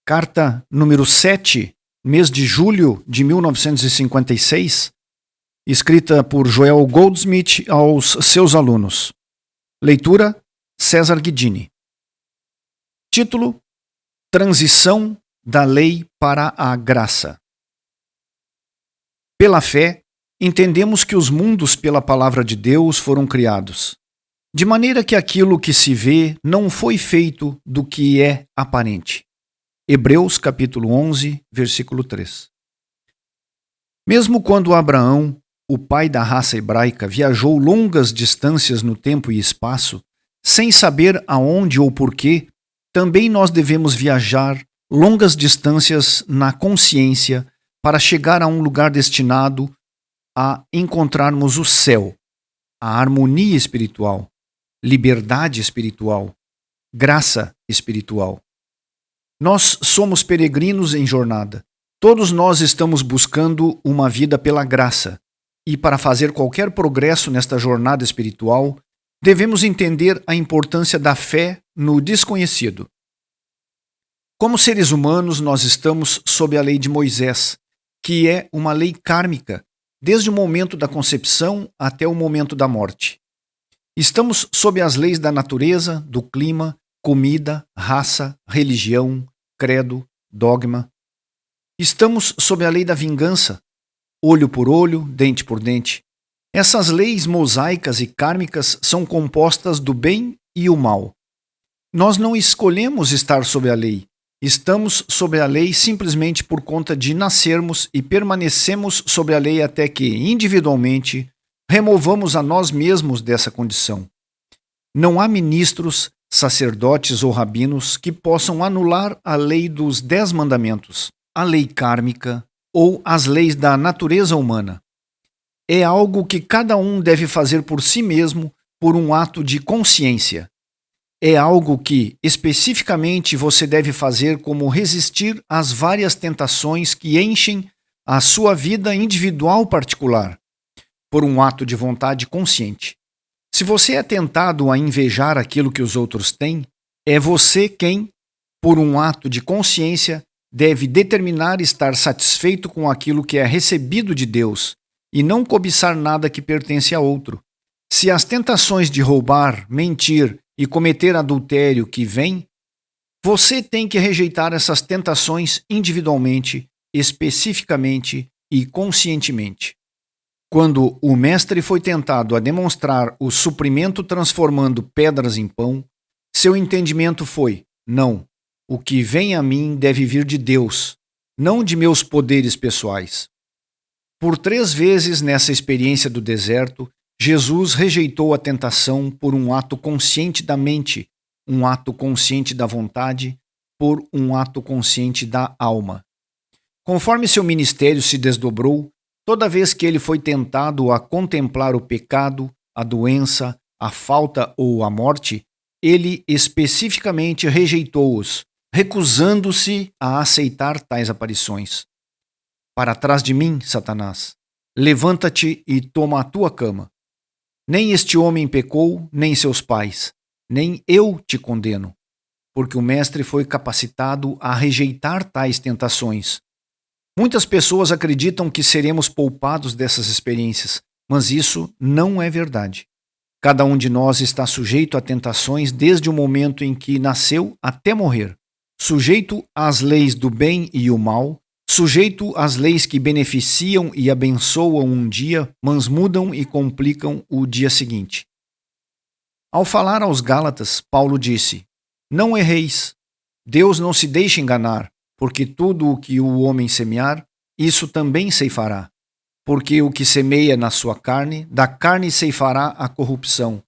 Carta número 7, mês de julho de 1956, escrita por Joel Goldsmith aos seus alunos. Leitura: César Guidini. Título: Transição da lei para a graça. Pela fé, entendemos que os mundos pela palavra de Deus foram criados, de maneira que aquilo que se vê não foi feito do que é aparente. Hebreus capítulo 11, versículo 3. Mesmo quando Abraão, o pai da raça hebraica, viajou longas distâncias no tempo e espaço, sem saber aonde ou porquê, também nós devemos viajar longas distâncias na consciência para chegar a um lugar destinado a encontrarmos o céu, a harmonia espiritual, liberdade espiritual, graça espiritual. Nós somos peregrinos em jornada. Todos nós estamos buscando uma vida pela graça. E para fazer qualquer progresso nesta jornada espiritual, devemos entender a importância da fé no desconhecido. Como seres humanos, nós estamos sob a lei de Moisés, que é uma lei kármica, desde o momento da concepção até o momento da morte. Estamos sob as leis da natureza, do clima, comida, raça, religião, credo, dogma. Estamos sob a lei da vingança, olho por olho, dente por dente. Essas leis mosaicas e kármicas são compostas do bem e o mal. Nós não escolhemos estar sob a lei. Estamos sob a lei simplesmente por conta de nascermos e permanecemos sob a lei até que, individualmente, removamos a nós mesmos dessa condição. Não há ministros, sacerdotes ou rabinos que possam anular a lei dos 10 mandamentos, a lei kármica ou as leis da natureza humana. É algo que cada um deve fazer por si mesmo por um ato de consciência. É algo que, especificamente, você deve fazer como resistir às várias tentações que enchem a sua vida individual particular, por um ato de vontade consciente. Se você é tentado a invejar aquilo que os outros têm, é você quem, por um ato de consciência, deve determinar estar satisfeito com aquilo que é recebido de Deus e não cobiçar nada que pertence a outro. Se as tentações de roubar, mentir e cometer adultério que vêm, você tem que rejeitar essas tentações individualmente, especificamente e conscientemente. Quando o mestre foi tentado a demonstrar o suprimento transformando pedras em pão, seu entendimento foi: não, o que vem a mim deve vir de Deus, não de meus poderes pessoais. Por 3 vezes nessa experiência do deserto, Jesus rejeitou a tentação por um ato consciente da mente, um ato consciente da vontade, por um ato consciente da alma. Conforme seu ministério se desdobrou, toda vez que ele foi tentado a contemplar o pecado, a doença, a falta ou a morte, ele especificamente rejeitou-os, recusando-se a aceitar tais aparições. Para trás de mim, Satanás, levanta-te e toma a tua cama. Nem este homem pecou, nem seus pais, nem eu te condeno, porque o mestre foi capacitado a rejeitar tais tentações. Muitas pessoas acreditam que seremos poupados dessas experiências, mas isso não é verdade. Cada um de nós está sujeito a tentações desde o momento em que nasceu até morrer, sujeito às leis do bem e o mal, sujeito às leis que beneficiam e abençoam um dia, mas mudam e complicam o dia seguinte. Ao falar aos Gálatas, Paulo disse: não erreis, Deus não se deixa enganar, porque tudo o que o homem semear, isso também ceifará. Porque o que semeia na sua carne, da carne ceifará a corrupção,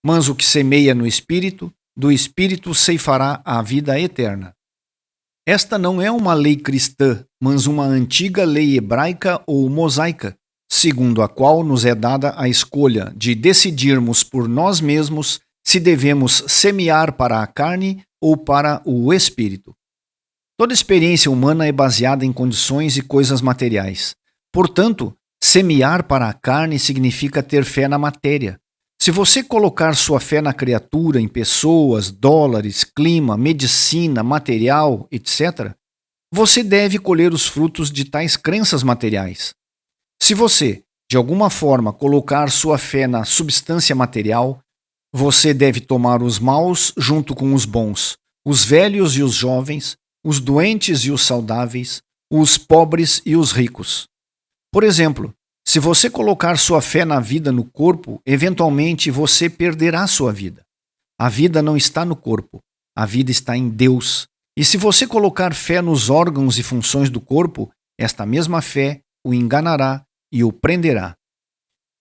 mas o que semeia no Espírito, do Espírito ceifará a vida eterna. Esta não é uma lei cristã, mas uma antiga lei hebraica ou mosaica, segundo a qual nos é dada a escolha de decidirmos por nós mesmos se devemos semear para a carne ou para o Espírito. Toda experiência humana é baseada em condições e coisas materiais. Portanto, semear para a carne significa ter fé na matéria. Se você colocar sua fé na criatura, em pessoas, dólares, clima, medicina, material, etc., você deve colher os frutos de tais crenças materiais. Se você, de alguma forma, colocar sua fé na substância material, você deve tomar os maus junto com os bons, os velhos e os jovens, os doentes e os saudáveis, os pobres e os ricos. Por exemplo, se você colocar sua fé na vida no corpo, eventualmente você perderá sua vida. A vida não está no corpo, a vida está em Deus. E se você colocar fé nos órgãos e funções do corpo, esta mesma fé o enganará e o prenderá.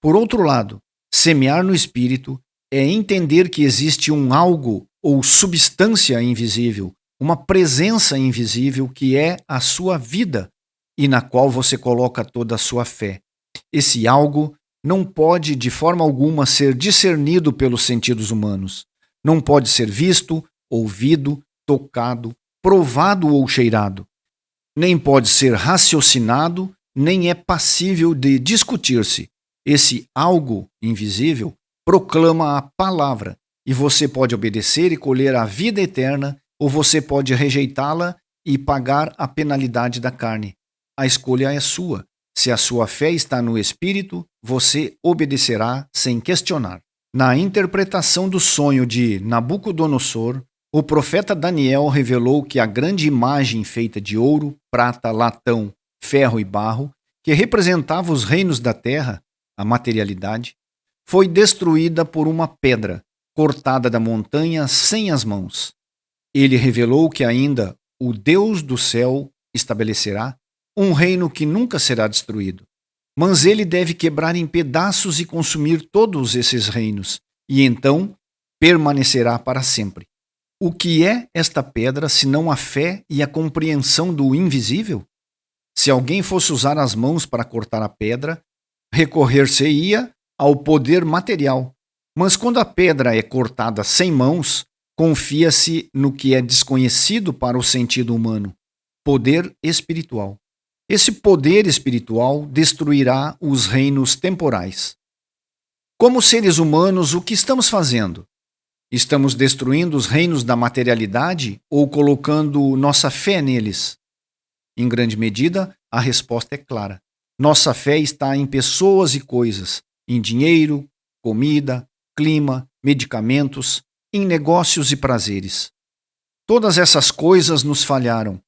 Por outro lado, semear no espírito é entender que existe um algo ou substância invisível, uma presença invisível que é a sua vida e na qual você coloca toda a sua fé. Esse algo não pode de forma alguma ser discernido pelos sentidos humanos. Não pode ser visto, ouvido, tocado, provado ou cheirado. Nem pode ser raciocinado, nem é passível de discutir-se. Esse algo invisível proclama a palavra, e você pode obedecer e colher a vida eterna, ou você pode rejeitá-la e pagar a penalidade da carne. A escolha é sua. Se a sua fé está no Espírito, você obedecerá sem questionar. Na interpretação do sonho de Nabucodonosor, o profeta Daniel revelou que a grande imagem feita de ouro, prata, latão, ferro e barro, que representava os reinos da terra, a materialidade, foi destruída por uma pedra, cortada da montanha sem as mãos. Ele revelou que ainda o Deus do céu estabelecerá um reino que nunca será destruído. Mas ele deve quebrar em pedaços e consumir todos esses reinos, e então permanecerá para sempre. O que é esta pedra senão a fé e a compreensão do invisível? Se alguém fosse usar as mãos para cortar a pedra, recorrer-se-ia ao poder material. Mas quando a pedra é cortada sem mãos, confia-se no que é desconhecido para o sentido humano, poder espiritual. Esse poder espiritual destruirá os reinos temporais. Como seres humanos, o que estamos fazendo? Estamos destruindo os reinos da materialidade ou colocando nossa fé neles? Em grande medida, a resposta é clara. Nossa fé está em pessoas e coisas, em dinheiro, comida, clima, medicamentos, em negócios e prazeres. Todas essas coisas nos falharam.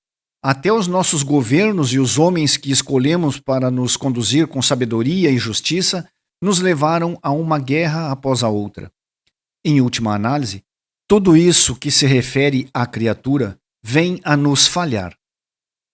Até os nossos governos e os homens que escolhemos para nos conduzir com sabedoria e justiça nos levaram a uma guerra após a outra. Em última análise, tudo isso que se refere à criatura vem a nos falhar.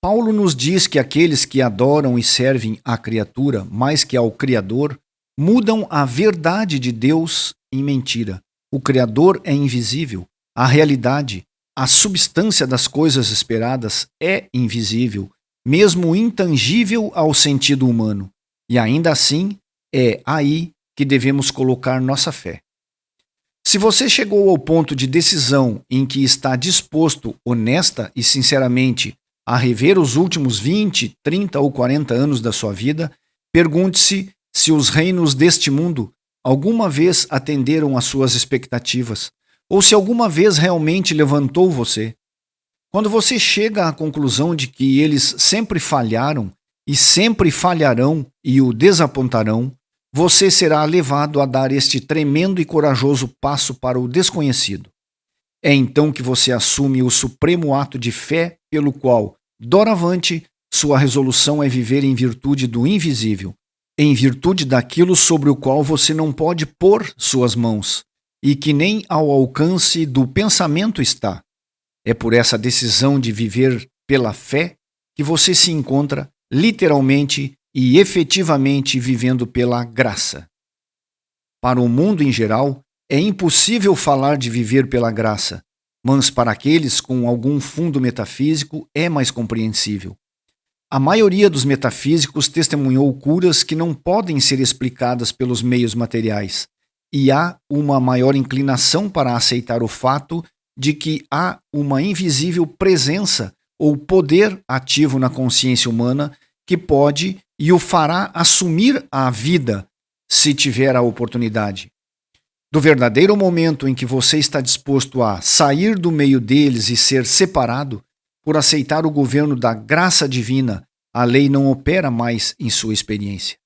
Paulo nos diz que aqueles que adoram e servem à criatura mais que ao Criador mudam a verdade de Deus em mentira. O Criador é invisível, a realidade, a substância das coisas esperadas é invisível, mesmo intangível ao sentido humano, e ainda assim é aí que devemos colocar nossa fé. Se você chegou ao ponto de decisão em que está disposto, honesta e sinceramente, a rever os últimos 20, 30 ou 40 anos da sua vida, pergunte-se se os reinos deste mundo alguma vez atenderam às suas expectativas, ou se alguma vez realmente levantou você. Quando você chega à conclusão de que eles sempre falharam e sempre falharão e o desapontarão, você será levado a dar este tremendo e corajoso passo para o desconhecido. É então que você assume o supremo ato de fé pelo qual, doravante, sua resolução é viver em virtude do invisível, em virtude daquilo sobre o qual você não pode pôr suas mãos, e que nem ao alcance do pensamento está. É por essa decisão de viver pela fé que você se encontra literalmente e efetivamente vivendo pela graça. Para o mundo em geral, é impossível falar de viver pela graça, mas para aqueles com algum fundo metafísico é mais compreensível. A maioria dos metafísicos testemunhou curas que não podem ser explicadas pelos meios materiais, e há uma maior inclinação para aceitar o fato de que há uma invisível presença ou poder ativo na consciência humana que pode e o fará assumir a vida se tiver a oportunidade. Do verdadeiro momento em que você está disposto a sair do meio deles e ser separado, por aceitar o governo da graça divina, a lei não opera mais em sua experiência.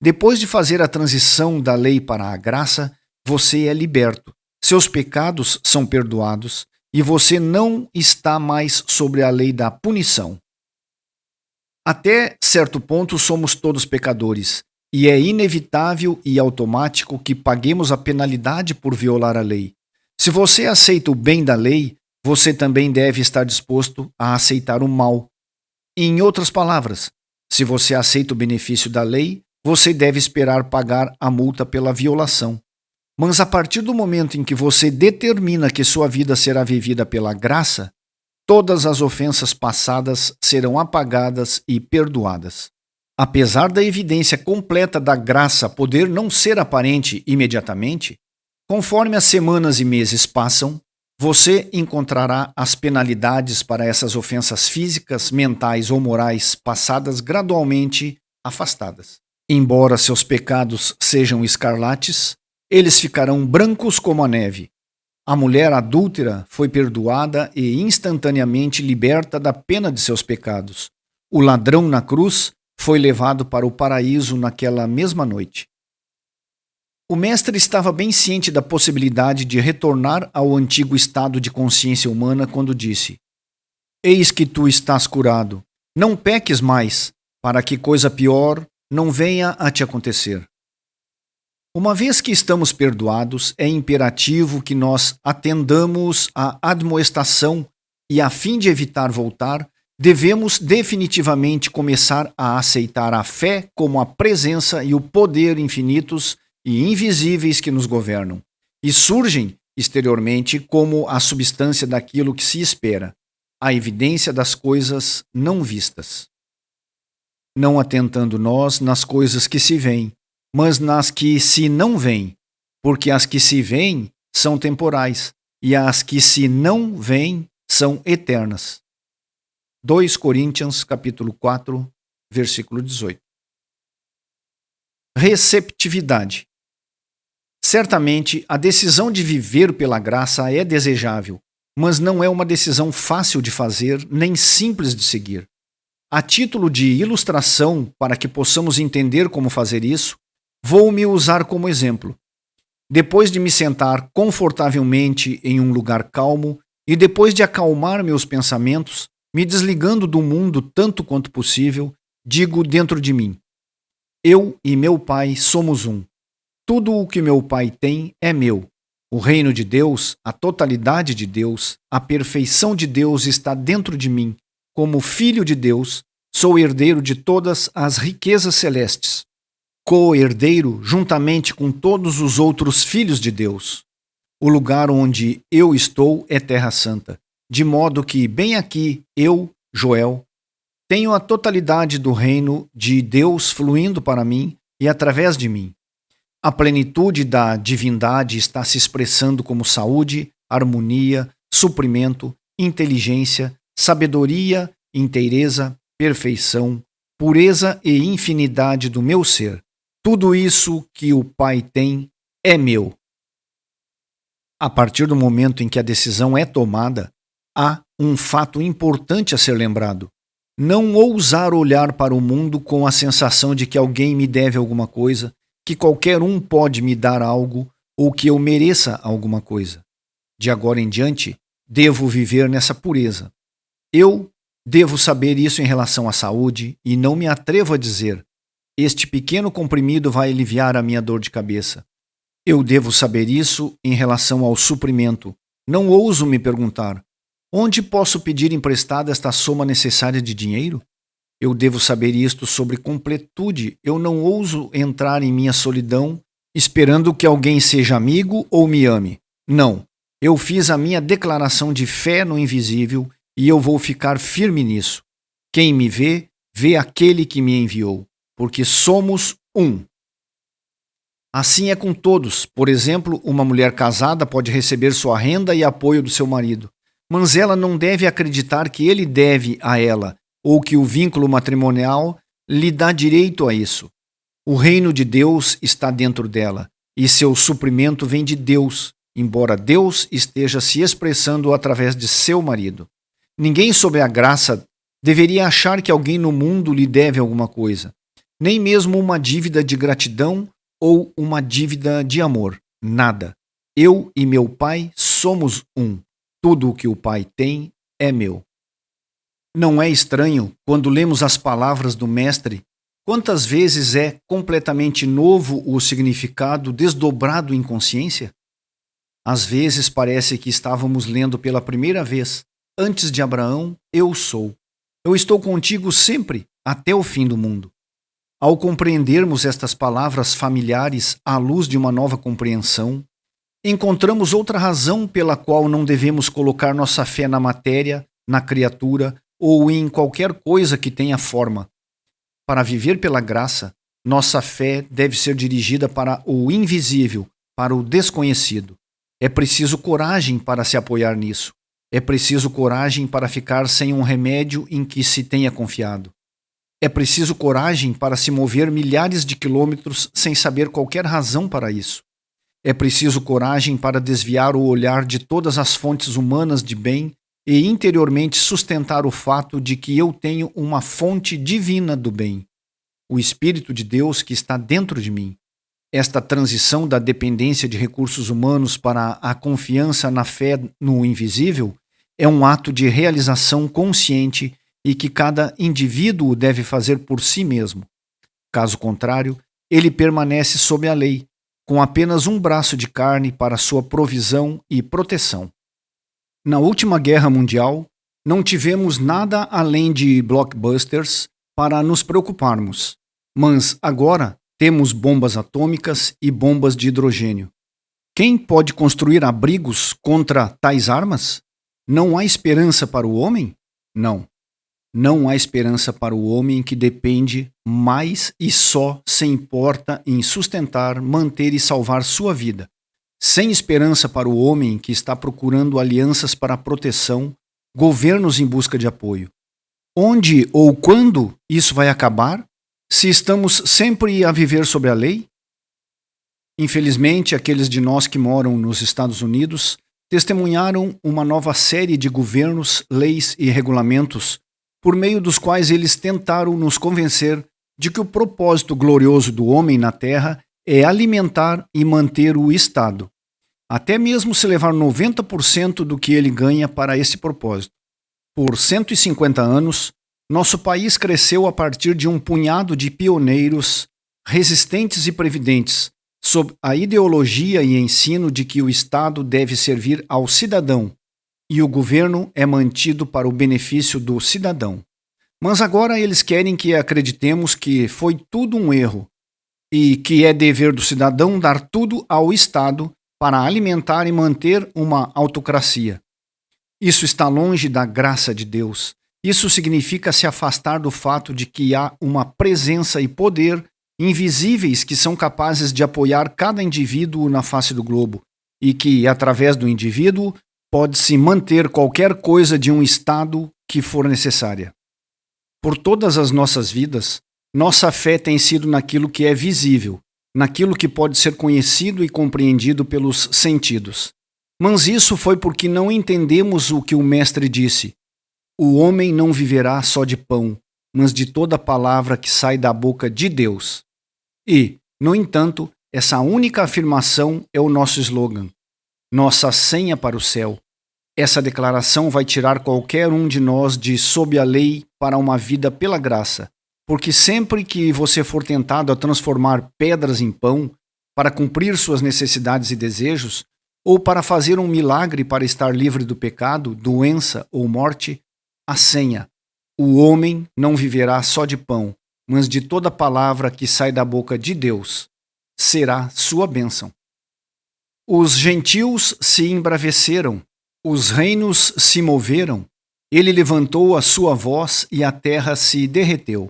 Depois de fazer a transição da lei para a graça, você é liberto, seus pecados são perdoados e você não está mais sobre a lei da punição. Até certo ponto somos todos pecadores, e é inevitável e automático que paguemos a penalidade por violar a lei. Se você aceita o bem da lei, você também deve estar disposto a aceitar o mal. Em outras palavras, se você aceita o benefício da lei, você deve esperar pagar a multa pela violação. Mas a partir do momento em que você determina que sua vida será vivida pela graça, todas as ofensas passadas serão apagadas e perdoadas. Apesar da evidência completa da graça poder não ser aparente imediatamente, conforme as semanas e meses passam, você encontrará as penalidades para essas ofensas físicas, mentais ou morais passadas gradualmente afastadas. Embora seus pecados sejam escarlates, eles ficarão brancos como a neve. A mulher adúltera foi perdoada e instantaneamente liberta da pena de seus pecados. O ladrão na cruz foi levado para o paraíso naquela mesma noite. O mestre estava bem ciente da possibilidade de retornar ao antigo estado de consciência humana quando disse: Eis que tu estás curado, não peques mais, para que coisa pior não venha a te acontecer. Uma vez que estamos perdoados, é imperativo que nós atendamos à admoestação e, a fim de evitar voltar, devemos definitivamente começar a aceitar a fé como a presença e o poder infinitos e invisíveis que nos governam, e surgem exteriormente como a substância daquilo que se espera, a evidência das coisas não vistas. Não atentando nós nas coisas que se veem, mas nas que se não veem, porque as que se veem são temporais, e as que se não veem são eternas. 2 Coríntios, capítulo 4, versículo 18. Receptividade. Certamente, a decisão de viver pela graça é desejável, mas não é uma decisão fácil de fazer, nem simples de seguir. A título de ilustração, para que possamos entender como fazer isso, vou me usar como exemplo. Depois de me sentar confortavelmente em um lugar calmo e depois de acalmar meus pensamentos, me desligando do mundo tanto quanto possível, digo dentro de mim: eu e meu Pai somos um. Tudo o que meu Pai tem é meu. O reino de Deus, a totalidade de Deus, a perfeição de Deus está dentro de mim. Como filho de Deus, sou herdeiro de todas as riquezas celestes. Co-herdeiro juntamente com todos os outros filhos de Deus. O lugar onde eu estou é Terra Santa, de modo que, bem aqui, eu, Joel, tenho a totalidade do reino de Deus fluindo para mim e através de mim. A plenitude da divindade está se expressando como saúde, harmonia, suprimento, inteligência, sabedoria, inteireza, perfeição, pureza e infinidade do meu ser. Tudo isso que o Pai tem é meu. A partir do momento em que a decisão é tomada, há um fato importante a ser lembrado. Não ousar olhar para o mundo com a sensação de que alguém me deve alguma coisa, que qualquer um pode me dar algo ou que eu mereça alguma coisa. De agora em diante, devo viver nessa pureza. Eu devo saber isso em relação à saúde e não me atrevo a dizer: este pequeno comprimido vai aliviar a minha dor de cabeça. Eu devo saber isso em relação ao suprimento. Não ouso me perguntar: onde posso pedir emprestada esta soma necessária de dinheiro? Eu devo saber isto sobre completude. Eu não ouso entrar em minha solidão esperando que alguém seja amigo ou me ame. Não. Eu fiz a minha declaração de fé no invisível e eu vou ficar firme nisso. Quem me vê, vê aquele que me enviou, porque somos um. Assim é com todos. Por exemplo, uma mulher casada pode receber sua renda e apoio do seu marido, mas ela não deve acreditar que ele deve a ela ou que o vínculo matrimonial lhe dá direito a isso. O reino de Deus está dentro dela e seu suprimento vem de Deus, embora Deus esteja se expressando através de seu marido. Ninguém sob a graça deveria achar que alguém no mundo lhe deve alguma coisa, nem mesmo uma dívida de gratidão ou uma dívida de amor. Nada. Eu e meu Pai somos um. Tudo o que o Pai tem é meu. Não é estranho, quando lemos as palavras do Mestre, quantas vezes é completamente novo o significado desdobrado em consciência? Às vezes parece que estávamos lendo pela primeira vez, antes de Abraão, eu sou. Eu estou contigo sempre, até o fim do mundo. Ao compreendermos estas palavras familiares à luz de uma nova compreensão, encontramos outra razão pela qual não devemos colocar nossa fé na matéria, na criatura ou em qualquer coisa que tenha forma. Para viver pela graça, nossa fé deve ser dirigida para o invisível, para o desconhecido. É preciso coragem para se apoiar nisso. É preciso coragem para ficar sem um remédio em que se tenha confiado. É preciso coragem para se mover milhares de quilômetros sem saber qualquer razão para isso. É preciso coragem para desviar o olhar de todas as fontes humanas de bem e interiormente sustentar o fato de que eu tenho uma fonte divina do bem, o Espírito de Deus que está dentro de mim. Esta transição da dependência de recursos humanos para a confiança na fé no invisível é um ato de realização consciente e que cada indivíduo deve fazer por si mesmo. Caso contrário, ele permanece sob a lei, com apenas um braço de carne para sua provisão e proteção. Na última guerra mundial, não tivemos nada além de blockbusters para nos preocuparmos, mas agora temos bombas atômicas e bombas de hidrogênio. Quem pode construir abrigos contra tais armas? Não há esperança para o homem? Não. Não há esperança para o homem que depende mais e só se importa em sustentar, manter e salvar sua vida. Sem esperança para o homem que está procurando alianças para a proteção, governos em busca de apoio. Onde ou quando isso vai acabar? Se estamos sempre a viver sob a lei? Infelizmente, aqueles de nós que moram nos Estados Unidos testemunharam uma nova série de governos, leis e regulamentos por meio dos quais eles tentaram nos convencer de que o propósito glorioso do homem na Terra é alimentar e manter o Estado, até mesmo se levar 90% do que ele ganha para esse propósito. Por 150 anos, nosso país cresceu a partir de um punhado de pioneiros resistentes e previdentes, sob a ideologia e ensino de que o Estado deve servir ao cidadão e o governo é mantido para o benefício do cidadão. Mas agora eles querem que acreditemos que foi tudo um erro e que é dever do cidadão dar tudo ao Estado para alimentar e manter uma autocracia. Isso está longe da graça de Deus. Isso significa se afastar do fato de que há uma presença e poder invisíveis que são capazes de apoiar cada indivíduo na face do globo e que, através do indivíduo, pode-se manter qualquer coisa de um estado que for necessária. Por todas as nossas vidas, nossa fé tem sido naquilo que é visível, naquilo que pode ser conhecido e compreendido pelos sentidos. Mas isso foi porque não entendemos o que o Mestre disse. O homem não viverá só de pão, mas de toda palavra que sai da boca de Deus. E, no entanto, essa única afirmação é o nosso slogan, nossa senha para o céu. Essa declaração vai tirar qualquer um de nós de sob a lei para uma vida pela graça, porque sempre que você for tentado a transformar pedras em pão para cumprir suas necessidades e desejos, ou para fazer um milagre para estar livre do pecado, doença ou morte, a senha: o homem não viverá só de pão, mas de toda palavra que sai da boca de Deus, será sua bênção. Os gentios se embraveceram, os reinos se moveram, ele levantou a sua voz e a terra se derreteu.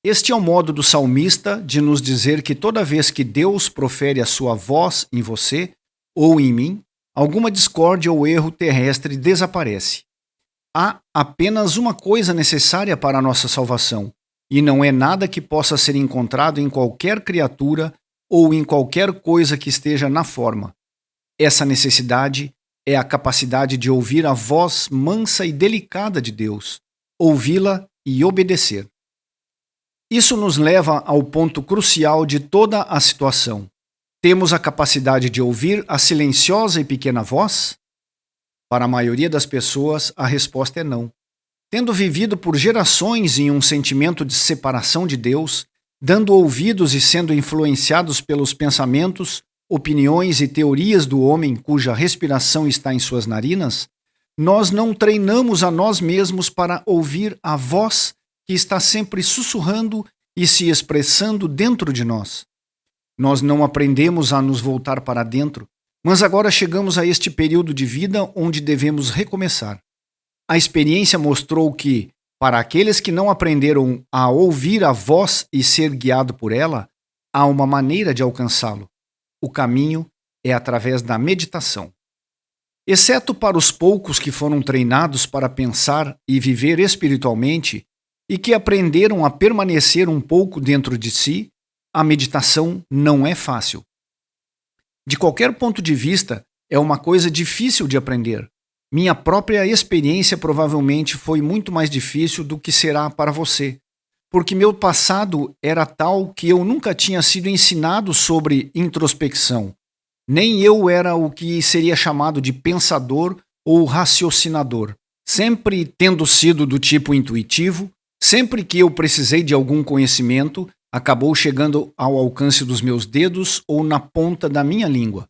Este é o modo do salmista de nos dizer que toda vez que Deus profere a sua voz em você ou em mim, alguma discórdia ou erro terrestre desaparece. Há apenas uma coisa necessária para a nossa salvação, e não é nada que possa ser encontrado em qualquer criatura ou em qualquer coisa que esteja na forma. Essa necessidade é a capacidade de ouvir a voz mansa e delicada de Deus, ouvi-la e obedecer. Isso nos leva ao ponto crucial de toda a situação. Temos a capacidade de ouvir a silenciosa e pequena voz? Para a maioria das pessoas, a resposta é não. Tendo vivido por gerações em um sentimento de separação de Deus, dando ouvidos e sendo influenciados pelos pensamentos, opiniões e teorias do homem cuja respiração está em suas narinas, nós não treinamos a nós mesmos para ouvir a voz que está sempre sussurrando e se expressando dentro de nós. Nós não aprendemos a nos voltar para dentro, mas agora chegamos a este período de vida onde devemos recomeçar. A experiência mostrou que, para aqueles que não aprenderam a ouvir a voz e ser guiado por ela, há uma maneira de alcançá-lo. O caminho é através da meditação. Exceto para os poucos que foram treinados para pensar e viver espiritualmente e que aprenderam a permanecer um pouco dentro de si, a meditação não é fácil. De qualquer ponto de vista, é uma coisa difícil de aprender. Minha própria experiência provavelmente foi muito mais difícil do que será para você, porque meu passado era tal que eu nunca tinha sido ensinado sobre introspecção. Nem eu era o que seria chamado de pensador ou raciocinador. Sempre tendo sido do tipo intuitivo, sempre que eu precisei de algum conhecimento, acabou chegando ao alcance dos meus dedos ou na ponta da minha língua.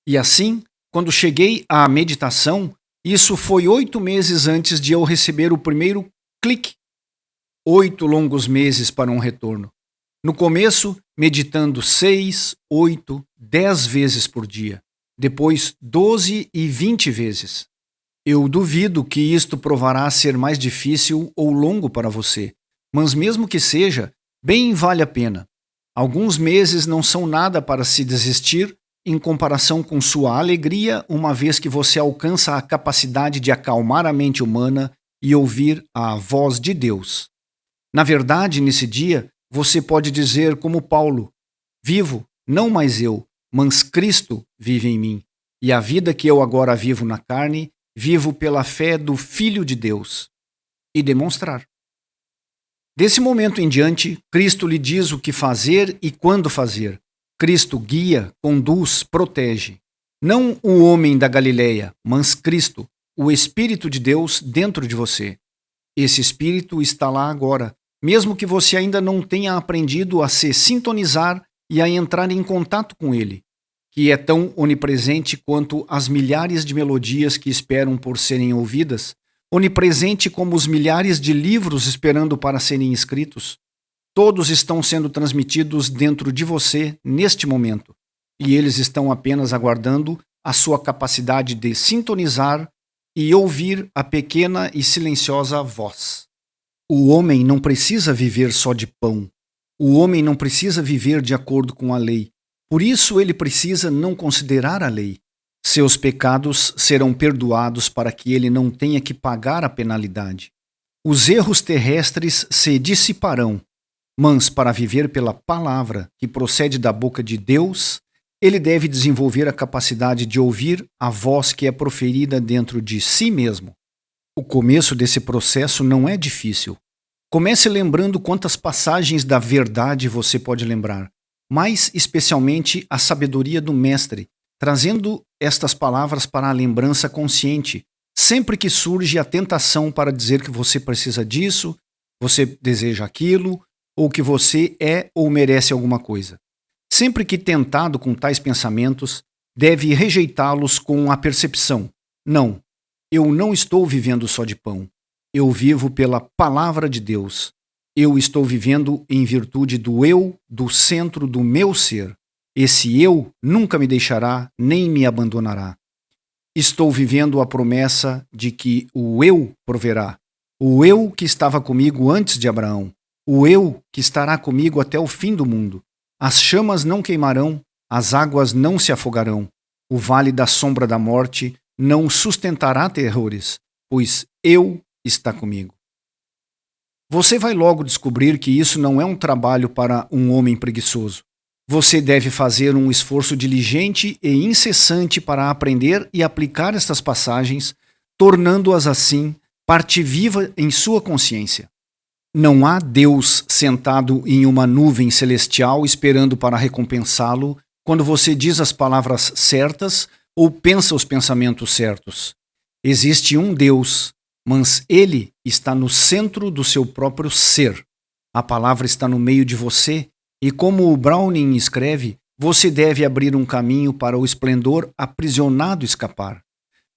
E assim, quando cheguei à meditação, isso foi 8 meses antes de eu receber o primeiro clique. 8 longos meses para um retorno. No começo, meditando 6, 8, 10 vezes por dia. Depois, 12 e 20 vezes. Eu duvido que isto provará ser mais difícil ou longo para você, mas mesmo que seja, bem vale a pena. Alguns meses não são nada para se desistir em comparação com sua alegria, uma vez que você alcança a capacidade de acalmar a mente humana e ouvir a voz de Deus. Na verdade, nesse dia, você pode dizer como Paulo: vivo, não mais eu, mas Cristo vive em mim, e a vida que eu agora vivo na carne, vivo pela fé do Filho de Deus. E demonstrar. Desse momento em diante, Cristo lhe diz o que fazer e quando fazer. Cristo guia, conduz, protege. Não o homem da Galileia, mas Cristo, o Espírito de Deus dentro de você. Esse Espírito está lá agora, mesmo que você ainda não tenha aprendido a se sintonizar e a entrar em contato com ele, que é tão onipresente quanto as milhares de melodias que esperam por serem ouvidas, onipresente como os milhares de livros esperando para serem escritos. Todos estão sendo transmitidos dentro de você neste momento, e eles estão apenas aguardando a sua capacidade de sintonizar e ouvir a pequena e silenciosa voz. O homem não precisa viver só de pão. O homem não precisa viver de acordo com a lei. Por isso ele precisa não considerar a lei. Seus pecados serão perdoados para que ele não tenha que pagar a penalidade. Os erros terrestres se dissiparão, mas para viver pela palavra que procede da boca de Deus, ele deve desenvolver a capacidade de ouvir a voz que é proferida dentro de si mesmo. O começo desse processo não é difícil. Comece lembrando quantas passagens da verdade você pode lembrar, mais especialmente a sabedoria do Mestre, trazendo estas palavras para a lembrança consciente, sempre que surge a tentação para dizer que você precisa disso, você deseja aquilo, ou que você é ou merece alguma coisa. Sempre que tentado com tais pensamentos, deve rejeitá-los com a percepção: não, eu não estou vivendo só de pão. Eu vivo pela palavra de Deus. Eu estou vivendo em virtude do eu, do centro do meu ser. Esse eu nunca me deixará nem me abandonará. Estou vivendo a promessa de que o eu proverá. O eu que estava comigo antes de Abraão. O eu que estará comigo até o fim do mundo. As chamas não queimarão, as águas não se afogarão. O vale da sombra da morte não sustentará terrores, pois eu está comigo. Você vai logo descobrir que isso não é um trabalho para um homem preguiçoso. Você deve fazer um esforço diligente e incessante para aprender e aplicar estas passagens, tornando-as assim parte viva em sua consciência. Não há Deus sentado em uma nuvem celestial esperando para recompensá-lo quando você diz as palavras certas ou pensa os pensamentos certos. Existe um Deus, mas ele está no centro do seu próprio ser. A palavra está no meio de você e, como o Browning escreve, você deve abrir um caminho para o esplendor aprisionado escapar.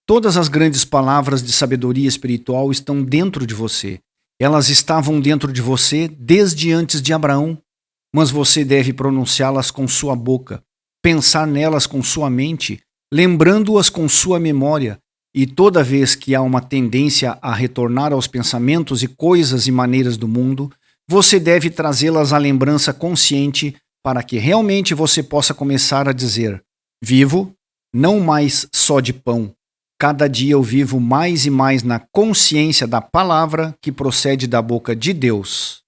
Todas as grandes palavras de sabedoria espiritual estão dentro de você. Elas estavam dentro de você desde antes de Abraão, mas você deve pronunciá-las com sua boca, pensar nelas com sua mente, lembrando-as com sua memória, e toda vez que há uma tendência a retornar aos pensamentos e coisas e maneiras do mundo, você deve trazê-las à lembrança consciente para que realmente você possa começar a dizer: vivo, não mais só de pão. Cada dia eu vivo mais e mais na consciência da palavra que procede da boca de Deus.